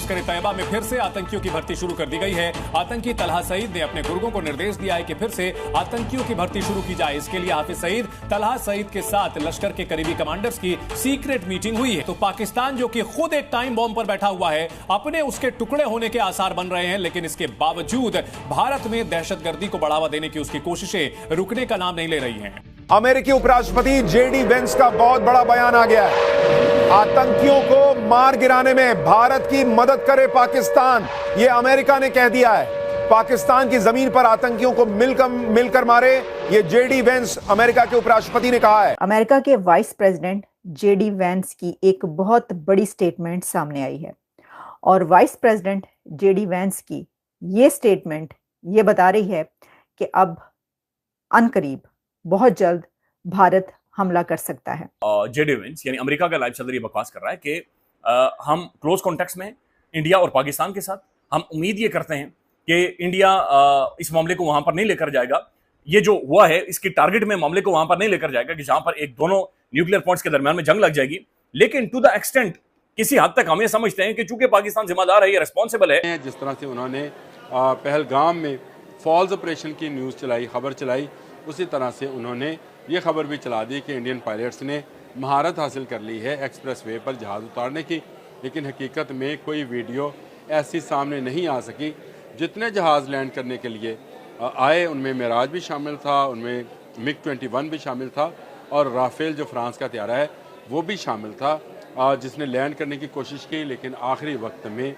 लश्कर तैयबा में फिर से आतंकियों की भर्ती शुरू कर दी गई है। आतंकी तलहा सईद ने अपने गुर्गों को निर्देश दिया है कि फिर से आतंकियों की भर्ती शुरू की जाए। इसके लिए हाफिज सईद, तलहा सईद के साथ लश्कर के करीबी कमांडर्स की सीक्रेट मीटिंग हुई है। तो पाकिस्तान जो कि खुद एक टाइम बॉम्ब पर बैठा हुआ है, अपने उसके टुकड़े होने के आसार बन रहे हैं, लेकिन इसके बावजूद भारत में दहशतगर्दी को बढ़ावा देने की उसकी कोशिशें रुकने का नाम नहीं ले रही हैं। अमेरिकी उपराष्ट्रपति जेडी वेंस का बहुत बड़ा बयान आ गया है। आतंकियों को मार गिराने में भारत की मदद करे पाकिस्तान, यह अमेरिका ने कह दिया है। पाकिस्तान की जमीन पर आतंकियों को मिलकर मारे, यह जेडी वेंस अमेरिका के उपराष्ट्रपति ने कहा है। अमेरिका के वाइस प्रेसिडेंट जेडी वेंस की एक बहुत बड़ी स्टेटमेंट सामने आई है और वाइस प्रेसिडेंट जेडी वेंस की यह स्टेटमेंट ये बता रही है कि अब अनकरीब बहुत जल्द भारत हमला कर सकता है। जेडी वेंस यानी अमेरिका का लाइव सदर ये बकवास कर रहा है कि हम क्लोज कॉन्टेक्ट्स में हैं इंडिया और पाकिस्तान के साथ। हम उम्मीद ये करते हैं कि इंडिया इस मामले को वहां पर नहीं लेकर जाएगा। ये जो हुआ है इसकी टारगेट में मामले को वहां पर नहीं लेकर जाएगा कि जहां पर एक दोनों न्यूक्लियर पॉइंट्स के दरमियान में जंग लग जाएगी। लेकिन टू द एक्सटेंट किसी हद तक हम ये समझते हैं कि चूंकि पाकिस्तान जिम्मेदार है, ये रिस्पॉन्सिबल है। जिस तरह से उन्होंने पहलगाम में फॉल्स ऑपरेशन की न्यूज़ चलाई, खबर चलाई, उसी तरह से उन्होंने ये खबर भी चला दी कि इंडियन पायलट्स ने महारत हासिल कर ली है एक्सप्रेस वे पर जहाज़ उतारने की। लेकिन हकीकत में कोई वीडियो ऐसी सामने नहीं आ सकी। जितने जहाज़ लैंड करने के लिए आए उनमें मिराज भी शामिल था, उनमें मिग 21 भी शामिल था और राफेल जो फ्रांस का त्यारा है वो भी शामिल था, जिसने लैंड करने की कोशिश की। लेकिन आखिरी वक्त में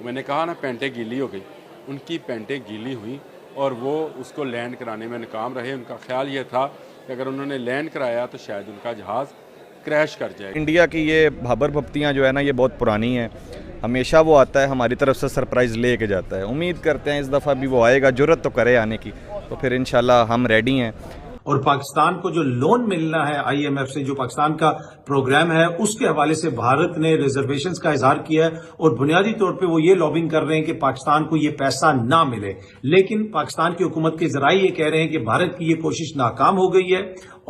मैंने कहा ना, पेंटें गीली हो गई, उनकी पेंटें गीली हुई और वो उसको लैंड कराने में नाकाम रहे। उनका ख्याल ये था कि अगर उन्होंने लैंड कराया तो शायद उनका जहाज़ क्रैश कर जाए। इंडिया की ये भाबर भप्तियाँ जो है ना, ये बहुत पुरानी हैं। हमेशा वो आता है, हमारी तरफ से सरप्राइज़ ले के जाता है। उम्मीद करते हैं इस दफ़ा भी वो आएगा, जुर्रत तो करे आने की, तो फिर इंशाल्लाह हम रेडी हैं। और पाकिस्तान को जो लोन मिलना है आईएमएफ से, जो पाकिस्तान का प्रोग्राम है, उसके हवाले से भारत ने रिजर्वेशंस का इजहार किया है और बुनियादी तौर पे वो ये लॉबिंग कर रहे हैं कि पाकिस्तान को ये पैसा ना मिले। लेकिन पाकिस्तान की हुकूमत के जराए ये कह रहे हैं कि भारत की ये कोशिश नाकाम हो गई है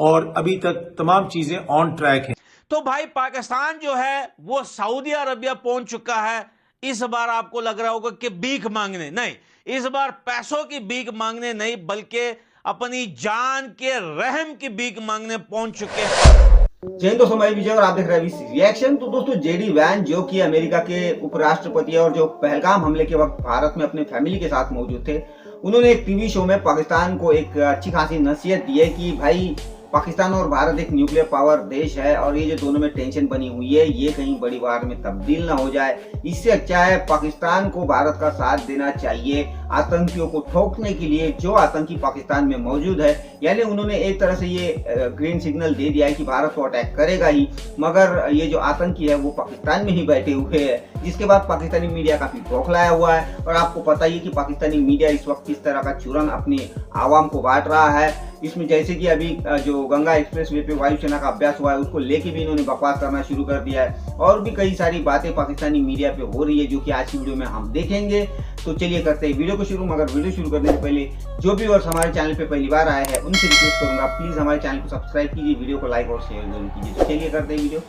और अभी तक तमाम चीजें ऑन ट्रैक हैं। तो भाई पाकिस्तान जो है वो सऊदी अरबिया पहुंच चुका है। इस बार आपको लग रहा होगा कि भीख मांगने नहीं, इस बार पैसों की भीख मांगने नहीं, बल्कि अपनी जान के रहम की भीख मांगने पहुंच चुके हैं। जय हिंद दोस्तों, मैं विजय और आप देख रहे हैं रिएक्शन। तो दोस्तों, जेडी वैन जो कि अमेरिका के उपराष्ट्रपति है और जो पहलगाम हमले के वक्त भारत में अपने फैमिली के साथ मौजूद थे, उन्होंने एक टीवी शो में पाकिस्तान को एक अच्छी खासी नसीहत दी है कि भाई पाकिस्तान और भारत एक न्यूक्लियर पावर देश है और ये जो दोनों में टेंशन बनी हुई है ये कहीं बड़ी वार में तब्दील ना हो जाए। इससे अच्छा है पाकिस्तान को भारत का साथ देना चाहिए आतंकियों को ठोकने के लिए जो आतंकी पाकिस्तान में मौजूद है। यानी उन्होंने एक तरह से ये ग्रीन सिग्नल दे दिया है कि भारत को अटैक करेगा ही, मगर ये जो आतंकी है वो पाकिस्तान में ही बैठे हुए हैं। जिसके बाद पाकिस्तानी मीडिया काफी बौखलाया हुआ है और आपको पता ही है कि पाकिस्तानी मीडिया इस वक्त किस तरह का चूरन अपनी आवाम को बांट रहा है। इसमें जैसे कि अभी जो गंगा एक्सप्रेस वे पे वायुसेना का अभ्यास हुआ है उसको लेके भी इन्होंने बकवास करना शुरू कर दिया है और भी कई सारी बातें पाकिस्तानी मीडिया पे हो रही है जो कि आज की वीडियो में हम देखेंगे। तो चलिए करते हैं वीडियो को शुरू। मगर वीडियो शुरू करने से पहले जो भी व्यूअर्स हमारे चैनल पे पहली बार आए हैं उनसे रिक्वेस्ट करूंगा प्लीज हमारे चैनल को सब्सक्राइब कीजिए, वीडियो को लाइक और शेयर जरूर कीजिए। तो चलिए करते हैं वीडियो।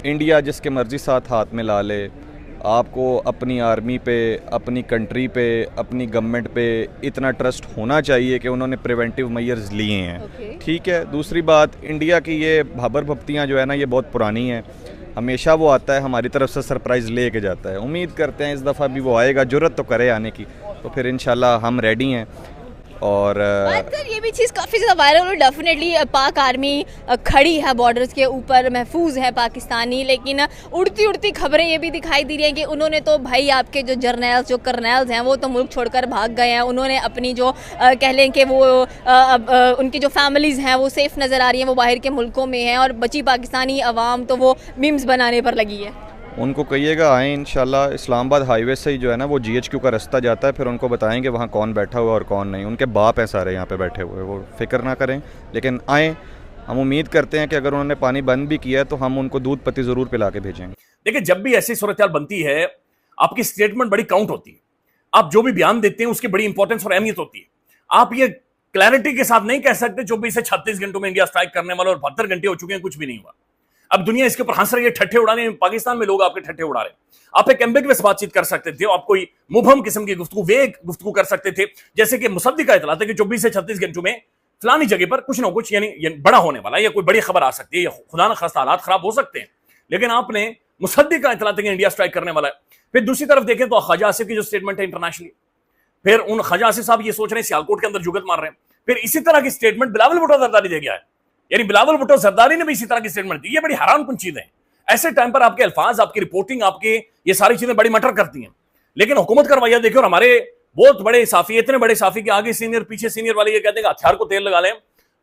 इंडिया जिसके मर्जी साथ हाथ में ला ले, आपको अपनी आर्मी पे, अपनी कंट्री पे, अपनी गवर्नमेंट पे इतना ट्रस्ट होना चाहिए कि उन्होंने प्रिवेंटिव मेजर्स लिए हैं। ठीक है। दूसरी बात, इंडिया की ये भाबर भप्तियाँ जो है ना, ये बहुत पुरानी हैं। हमेशा वो आता है, हमारी तरफ से सरप्राइज़ ले के जाता है। उम्मीद करते हैं इस दफ़ा भी वो आएगा, जुर्रत तो करे आने की, तो फिर इंशाल्लाह हम रेडी हैं। और सर ये भी चीज़ काफ़ी ज़्यादा वायरल और डेफिनेटली पाक आर्मी खड़ी है बॉर्डर्स के ऊपर, महफूज है पाकिस्तानी। लेकिन उड़ती उड़ती खबरें ये भी दिखाई दे रही हैं कि उन्होंने तो भाई आपके जो जर्नल्स जो कर्नल्स हैं वो तो मुल्क छोड़कर भाग गए हैं। उन्होंने अपनी जो कह लें कि वो उनकी जो फैमिलीज़ हैं वो सेफ़ नज़र आ रही हैं, वो बाहर के मुल्कों में हैं और बची पाकिस्तानी अवाम तो वो मीम्स बनाने पर लगी है। उनको कहिएगा आएँ इंशाल्लाह। इस्लामाबाद हाईवे से ही जो है ना वो GHQ का रास्ता जाता है, फिर उनको बताएंगे वहाँ कौन बैठा हुआ और कौन नहीं। उनके बाप हैं सारे यहाँ पे बैठे हुए, वो फिक्र ना करें, लेकिन आएँ। हम उम्मीद करते हैं कि अगर उन्होंने पानी बंद भी किया है तो हम उनको दूध पत्ती ज़रूर पिला के भेजेंगे। देखिए, जब भी ऐसी सूरत बनती है आपकी स्टेटमेंट बड़ी काउंट होती है। आप जो भी बयान देते हैं उसकी बड़ी इंपॉर्टेंस और अहमियत होती है। आप ये क्लैरिटी के साथ नहीं कह सकते 24 से 36 घंटों में इंडिया स्ट्राइक करने वाला और 72 घंटे हो चुके हैं कुछ भी नहीं हुआ। अब दुनिया इसके ऊपर हंस रही है, ठट्ठे उड़ाने, पाकिस्तान में लोग आपके ठट्ठे उड़ा रहे हैं। आप एक एम्बिगुअस बातचीत कर सकते थे, आप कोई मुबहम किस्म की गुफ्तगू, वेग गुफ्तगू कर सकते थे, जैसे कि मुसद्दिका इतला था कि 24 से 36 घंटों में फलानी जगह पर कुछ ना कुछ यानी बड़ा होने वाला है या कोई बड़ी खबर आ सकती है या खुदा न खास्ता हालात खराब हो सकते हैं, लेकिन आपने मुसद्दिका इतला था कि इंडिया स्ट्राइक करने वाला है। फिर दूसरी तरफ देखें तो ख्वाजा आसिफ की जो स्टेटमेंट है इंटरनेशनली, फिर उन ख्वाजा आसिफ साहब ये सोच रहे हैं सियालकोट के अंदर जुगत मार रहे हैं। फिर इसी तरह की स्टेटमेंट बिलावल भुट्टो जरदारी दे गया है, यानी बिलावल भुट्टो जरदारी ने भी इसी तरह की स्टेटमेंट दी। ये बड़ी हैरानकुन चीजें हैं। ऐसे टाइम पर आपके अल्फाज, आपकी रिपोर्टिंग, आपके ये सारी चीजें बड़ी मैटर करती हैं, लेकिन हुकूमत का रवैया देखिए। और हमारे बहुत बड़े साफी, इतने बड़े साफी के आगे सीनियर पीछे सीनियर वाले ये कहते हैं हथियार को तेल लगा लें,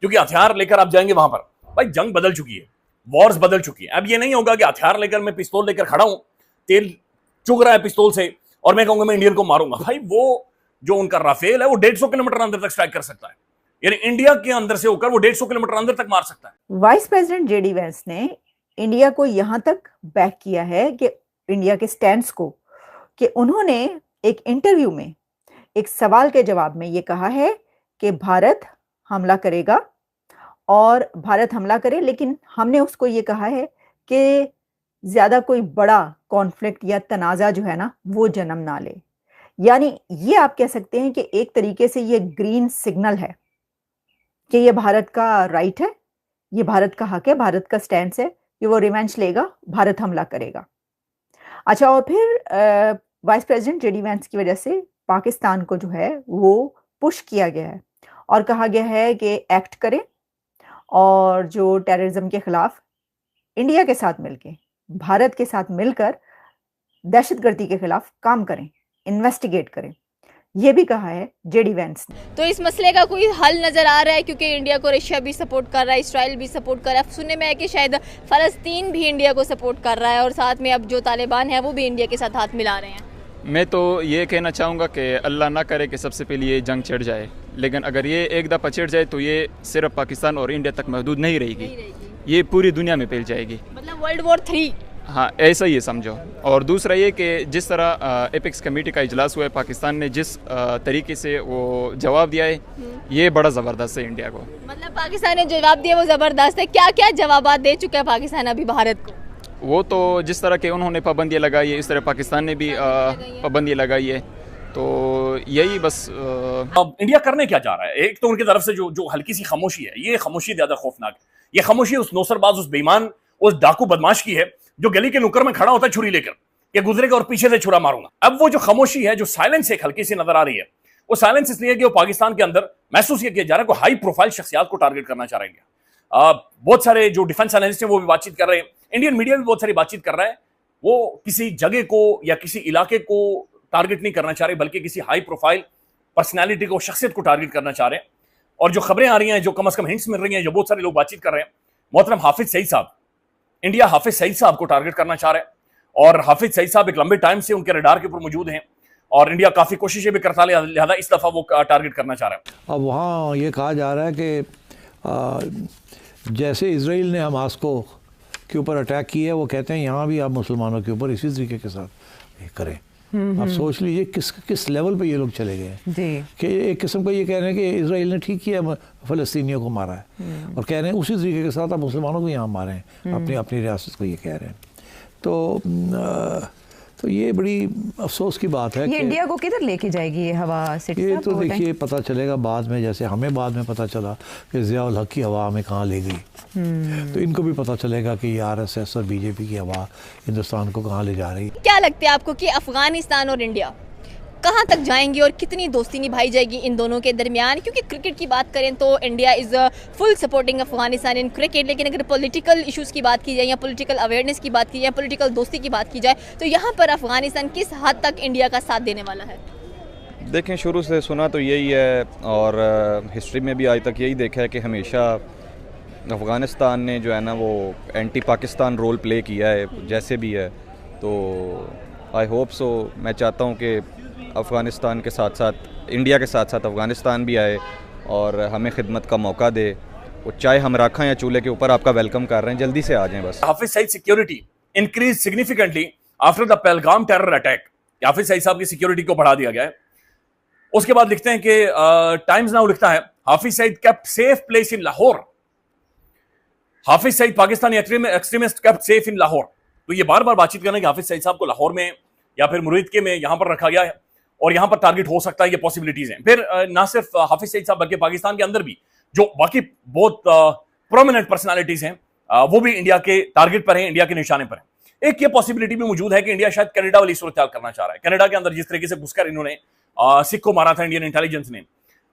क्योंकि हथियार लेकर आप जाएंगे वहां पर। भाई जंग बदल चुकी है, वॉर्स बदल चुकी है। अब ये नहीं होगा कि हथियार लेकर मैं पिस्तौल लेकर खड़ा हूं, तेल चुग रहा है पिस्तौल से और मैं कहूंगा मैं इंडियन को मारूंगा। भाई वो जो उनका राफेल है वो 150 किलोमीटर अंदर तक स्ट्राइक कर सकता है, यानी इंडिया के अंदर से होकर वो 150 किलोमीटर अंदर तक मार सकता है। वाइस प्रेसिडेंट जेडी वेंस ने इंडिया को यहां तक बैक किया है कि इंडिया के स्टैंड्स को, कि उन्होंने एक इंटरव्यू में एक सवाल के जवाब में ये कहा है कि भारत हमला करेगा और भारत हमला करे, लेकिन हमने उसको ये कहा है कि ज्यादा कोई बड़ा कॉन्फ्लिक्ट या तनाजा जो है ना वो जन्म ना ले। यानी ये आप कह सकते हैं कि एक तरीके से ये ग्रीन सिग्नल है कि ये भारत का राइट है, ये भारत का हक है, भारत का स्टैंड है कि वो रिवेंज लेगा, भारत हमला करेगा। अच्छा, और फिर वाइस प्रेसिडेंट जेडी वेंस की वजह से पाकिस्तान को जो है वो पुश किया गया है और कहा गया है कि एक्ट करें और जो टेररिज्म के खिलाफ इंडिया के साथ मिलकर, भारत के साथ मिलकर दहशतगर्दी के खिलाफ काम करें, इन्वेस्टिगेट करें, ये भी कहा है जेडी वेंस ने। तो इस मसले का कोई हल नजर आ रहा है, क्योंकि इंडिया को रशिया भी सपोर्ट कर रहा है, इसराइल भी सपोर्ट कर रहा है, सुनने में है कि शायद फलस्तीन भी इंडिया को सपोर्ट कर रहा है और साथ में अब जो तालिबान है वो भी इंडिया के साथ हाथ मिला रहे हैं। मैं तो ये कहना चाहूँगा कि अल्लाह ना करे कि सबसे पहले ये जंग छिड़ जाए, लेकिन अगर ये एक दफ़ा छिड़ जाए तो ये सिर्फ पाकिस्तान और इंडिया तक महदूद नहीं रहेगी, ये पूरी दुनिया में फैल जाएगी, मतलब वर्ल्ड वॉर 3। हाँ, ऐसा ही समझो। और दूसरा ये कि जिस तरह एपेक्स कमेटी का इजलास हुआ है, पाकिस्तान ने जिस तरीके से वो जवाब दिया है, ये बड़ा ज़बरदस्त है इंडिया को। मतलब पाकिस्तान ने जवाब दिया वो ज़बरदस्त है। क्या क्या जवाब दे चुका है पाकिस्तान अभी भारत को? वो तो जिस तरह के उन्होंने पाबंदियाँ लगाई है, इस तरह पाकिस्तान ने भी पाबंदियाँ लगाई है, तो यही बस। अब इंडिया करने क्या जा रहा है? एक तो उनकी तरफ से जो हल्की सी खामोशी है, ये खामोशी ज्यादा खौफनाक है। ये खामोशी उस नौसरबाज, उस बेईमान, उस डाकू बदमाश की है जो गली के नुक्कड़ में खड़ा होता है छुरी लेकर, ये गुजरेगा और पीछे से छुरा मारूंगा। अब वो जो खामोशी है, जो साइलेंस एक हल्की सी नजर आ रही है, वो साइलेंस इसलिए कि वो पाकिस्तान के अंदर महसूस किया जा रहा है को हाई प्रोफाइल शख्सियात को टारगेट करना चाह रहे हैं। बहुत सारे जो डिफेंस एनालिस्ट हैं वो भी बातचीत कर रहे हैं, इंडियन मीडिया भी बहुत सारी बातचीत कर रहा है। वो किसी जगह को या किसी इलाके को टारगेट नहीं करना चाह रहे, बल्कि किसी हाई प्रोफाइल पर्सनैलिटी को, शख्सियत को टारगेट करना चाह रहे हैं। और जो खबरें आ रही हैं, जो कम से कम हिंट्स मिल रही हैं, जो बहुत सारे लोग बातचीत कर रहे हैं, मोहतरम हाफिज सईद साहब, इंडिया हाफिज सईद साहब को टारगेट करना चाह रहा है। और हाफिज सईद साहब एक लंबे टाइम से उनके रडार के ऊपर मौजूद हैं और इंडिया काफी कोशिशें भी करता है, लिहाजा इस दफा वो टारगेट करना चाह रहा है। अब वहाँ ये कहा जा रहा है कि जैसे इजराइल ने हमास को के ऊपर अटैक किया है, वो कहते हैं यहाँ भी आप मुसलमानों के ऊपर इसी तरीके के साथ ये करें। आप सोच लीजिए किस लेवल पे ये लोग चले गए हैं कि एक किस्म का ये कह रहे हैं कि इजराइल ने ठीक किया, फ़लस्तीनियों को मारा है, और कह रहे हैं उसी तरीके के साथ आप मुसलमानों को यहाँ मारें, अपनी रियासत को, ये कह रहे हैं। तो ये बड़ी अफसोस की बात है। ये इंडिया को किधर लेके जाएगी ये हवा? ये तो देखिए पता चलेगा बाद में, जैसे हमें बाद में पता चला कि ज़िया-उल हक की हवा हमें कहाँ ले गई, तो इनको भी पता चलेगा कि ये RSS और BJP की हवा हिंदुस्तान को कहाँ ले जा रही है। क्या लगता है आपको कि अफगानिस्तान और इंडिया कहाँ तक जाएंगी और कितनी दोस्ती निभाई जाएगी इन दोनों के दरमियान? क्योंकि क्रिकेट की बात करें तो India is full supporting Afghanistan in cricket, लेकिन अगर पॉलिटिकल इश्यूज़ की बात की जाए या पॉलिटिकल अवेयरनेस की बात की जाए, पॉलिटिकल दोस्ती की बात की जाए, तो यहाँ पर अफगानिस्तान किस हद तक इंडिया का साथ देने वाला है? देखें, शुरू से सुना तो यही है और हिस्ट्री में भी आज तक यही देखा है कि हमेशा अफ़गानिस्तान ने जो है ना वो एंटी पाकिस्तान रोल प्ले किया है, जैसे भी है। तो आई होप सो, मैं चाहता हूँ कि अफ़गानिस्तान के साथ साथ इंडिया के साथ साथ अफ़गानिस्तान भी आए और हमें खिदमत का मौका दे। वो चाहे हम राखा या चूल्हे के ऊपर आपका वेलकम कर रहे हैं, जल्दी से आ जाएं बस। Hafiz Saeed security increase significantly after the Pahalgam terror attack. Hafiz Saeed साहब की सिक्योरिटी को बढ़ा दिया गया है। उसके बाद लिखते हैं कि टाइम्स नाउ लिखता है, Hafiz Saeed kept safe place in Lahore. Hafiz Saeed Pakistani extremist kept safe in Lahore. तो ये बार बार बातचीत करना कि हाफिज सईद साहब को लाहौर में या फिर मुरीदके में यहां पर रखा गया है और यहां पर टारगेट हो सकता है, ये पॉसिबिलिटीज हैं। फिर ना सिर्फ हाफिज सईद साहब बल्कि पाकिस्तान के अंदर भी जो बाकी बहुत प्रोमिनेंट पर्सनालिटीज हैं वो भी इंडिया के टारगेट पर हैं, इंडिया के निशाने पर हैं। एक ये पॉसिबिलिटी भी मौजूद है कि इंडिया शायद कनाडा वाली सूरत करना चाह रहा है। कनाडा के अंदर जिस तरीके से घुसकर इन्होंने सिख को मारा था इंडियन इंटेलिजेंस ने,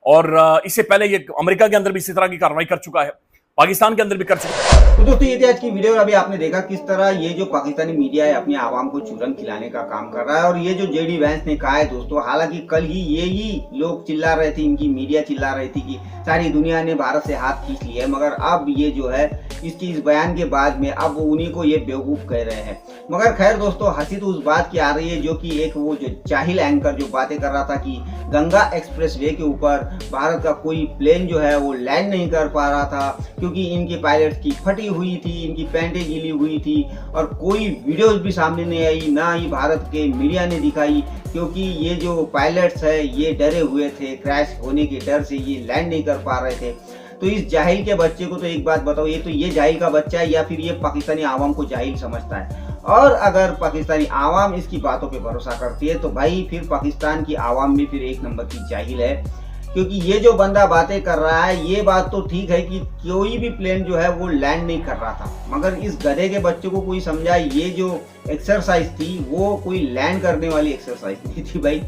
और इससे पहले ये अमेरिका के अंदर भी इसी तरह की कार्रवाई कर चुका है, पाकिस्तान के अंदर भी कर चुका है। तो दोस्तों ये थी आज की वीडियो। अभी आपने देखा किस तरह ये जो पाकिस्तानी मीडिया है अपने आवाम को चूरन खिलाने का काम कर रहा है। और ये जो जेडी वैंस ने कहा है दोस्तों, हालांकि कल ही यही लोग चिल्ला रहे थे, इनकी मीडिया चिल्ला रही थी कि सारी दुनिया ने भारत से हाथ खींच लिया है, मगर अब ये जो है इसकी इस बयान के बाद में अब उन्हीं को ये बेवकूफ कह रहे हैं। मगर खैर दोस्तों, हंसी तो उस बात की आ रही है जो कि एक वो जो जाहिल एंकर जो बातें कर रहा था कि गंगा एक्सप्रेसवे के ऊपर भारत का कोई प्लेन जो है वो लैंड नहीं कर पा रहा था क्योंकि इनके पायलट्स की फटी हुई थी, इनकी पैंटें गीली हुई थी, और कोई वीडियोस भी सामने नहीं आई, ना ही भारत के मीडिया ने दिखाई, क्योंकि ये जो पायलट्स है ये डरे हुए थे, क्रैश होने के डर से ये लैंड नहीं कर पा रहे थे। तो इस जाहिल के बच्चे को तो एक बात बताओ, ये जाहिल का बच्चा है या फिर ये पाकिस्तानी आवाम को जाहिल समझता है? और अगर पाकिस्तानी आवाम इसकी बातों पे भरोसा करती है तो भाई फिर पाकिस्तान की आवाम भी फिर एक नंबर की जाहिल है। क्योंकि ये जो बंदा बातें कर रहा है, ये बात तो ठीक है कि कोई भी प्लेन जो है वो लैंड नहीं कर रहा था, मगर इस गधे के बच्चे को कोई समझा ये जो एक्सरसाइज थी वो कोई लैंड करने वाली एक्सरसाइज नहीं थी। भाई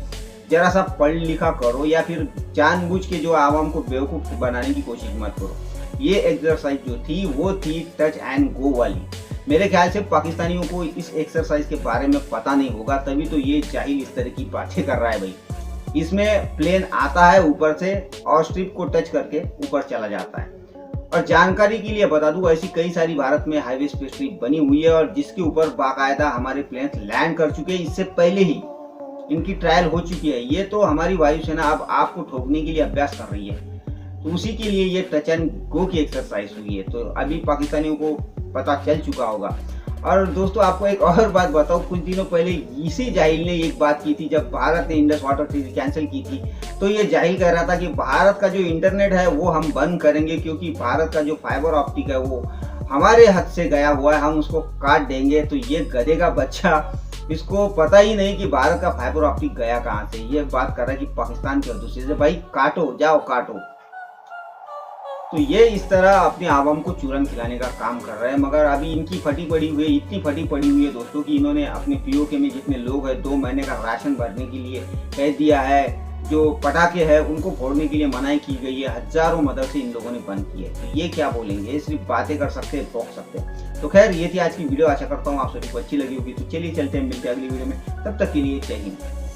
जरा सा पढ़ लिखा करो या फिर जानबूझ के जो आवाम को बेवकूफ बनाने की कोशिश मत करो। ये एक्सरसाइज जो थी वो थी टच एंड गो वाली। मेरे ख्याल से पाकिस्तानियों को इस एक्सरसाइज के बारे में पता नहीं होगा, तभी तो ये जाहिल इस तरह की बातें कर रहा है। भाई इसमें प्लेन आता है ऊपर से और स्ट्रिप को टच करके ऊपर चला जाता है। और जानकारी के लिए बता दूं, ऐसी कई सारी भारत में हाईवे स्ट्रिप बनी हुई है और जिसके ऊपर बाकायदा हमारे प्लेन लैंड कर चुके हैं, इससे पहले ही इनकी ट्रायल हो चुकी है। ये तो हमारी वायुसेना अब आपको ठोकने के लिए अभ्यास कर रही है, तो उसी के लिए ये टच एंड गो की एक्सरसाइज हुई है। तो अभी पाकिस्तानियों को पता चल चुका होगा। और दोस्तों आपको एक और बात बताऊं, कुछ दिनों पहले इसी जाहिल ने एक बात की थी, जब भारत ने इंडस वाटर ट्रीटी कैंसिल की थी तो ये जाहिल कह रहा था कि भारत का जो इंटरनेट है वो हम बंद करेंगे क्योंकि भारत का जो फाइबर ऑप्टिक है वो हमारे हाथ से गया हुआ है, हम उसको काट देंगे। तो ये गधे का बच्चा, इसको पता ही नहीं कि भारत का फाइबर ऑप्टिक गया कहाँ से, ये बात कर रहा है कि पाकिस्तान के दूसरे से भाई काटो, जाओ काटो। तो ये इस तरह अपने आवाम को चूरन खिलाने का काम कर रहे हैं। मगर अभी इनकी फटी पड़ी हुई है, इतनी फटी पड़ी हुई है दोस्तों कि इन्होंने अपने पीओके में जितने लोग हैं 2 महीने का राशन भरने के लिए कह दिया है। जो पटाखे हैं उनको फोड़ने के लिए मनाही की गई है। हजारों मदरसे इन लोगों ने बंद किए। तो ये क्या बोलेंगे, ये सिर्फ बातें कर सकते हैं, टोक सकते हैं। तो खैर ये थी आज की वीडियो, आशा करता हूँ आप सभी को अच्छी लगी होगी। तो चलिए चलते हैं, मिलते हैं अगली वीडियो में, तब तक के लिए जय हिंद।